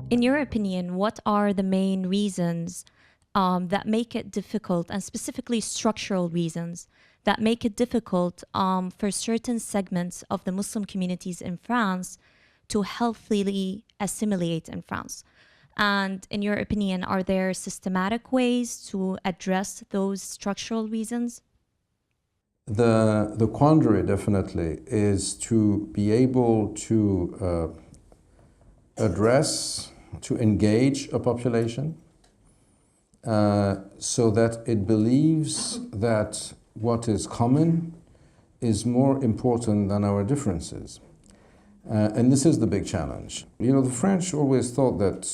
In your opinion, what are the main reasons that make it difficult, and specifically structural reasons, that make it difficult for certain segments of the Muslim communities in France to healthily assimilate in France? And in your opinion, are there systematic ways to address those structural reasons? The quandary definitely is to be able to address, to engage a population so that it believes that what is common is more important than our differences. And this is the big challenge. You know, the French always thought that,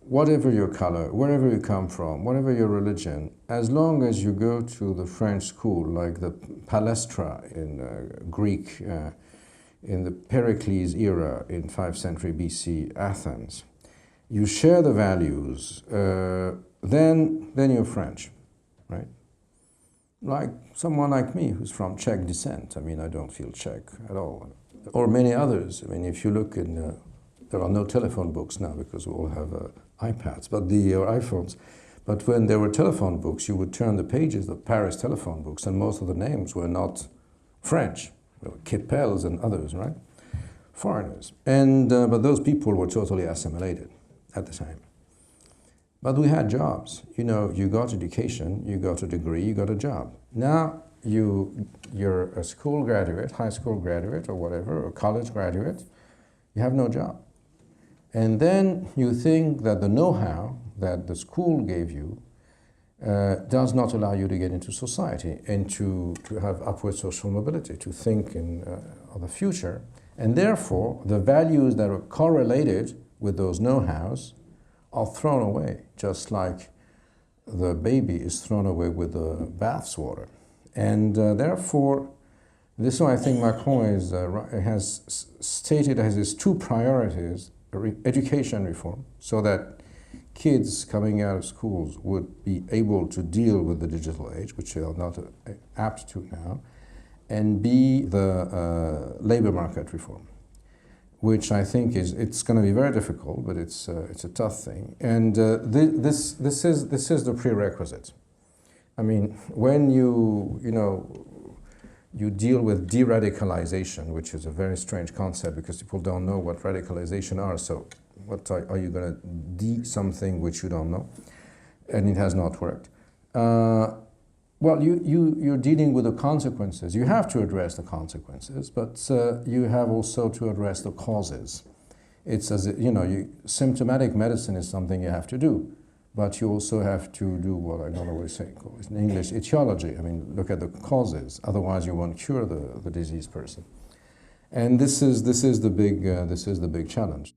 whatever your color, wherever you come from, whatever your religion, as long as you go to the French school, like the Palestra in Greek, in the Pericles era in 5th century BC, Athens, you share the values, then you're French, right? Like someone like me who's from Czech descent. I mean, I don't feel Czech at all. Or many others. I mean, if you look in, there are no telephone books now because we all have iPads, but or iPhones. But when there were telephone books, you would turn the pages of Paris telephone books, and most of the names were not French. Kepels and others, right? Foreigners. And, but those people were totally assimilated at the time. But we had jobs. You know, you got education, you got a degree, you got a job. Now you're a school graduate, high school graduate or whatever, or college graduate, you have no job. And then you think that the know-how that the school gave you does not allow you to get into society and to have upward social mobility, to think of the future. And therefore, the values that are correlated with those know-hows are thrown away, just like the baby is thrown away with the bath's water. And therefore, this is why I think Macron has stated as his two priorities education reform, so that kids coming out of schools would be able to deal with the digital age, which they are not apt to now, and B, the labor market reform, which I think it's going to be very difficult, but it's a tough thing. And this is the prerequisite. I mean, when you deal with de-radicalization, which is a very strange concept because people don't know what radicalization are. So what are you going to de-something which you don't know? And it has not worked. Well, you're dealing with the consequences. You have to address the consequences, but you have also to address the causes. It's as, symptomatic medicine is something you have to do. But you also have to do what I don't know what to say in English, etiology. I mean, look at the causes. Otherwise, you won't cure the diseased person. And this is the big challenge.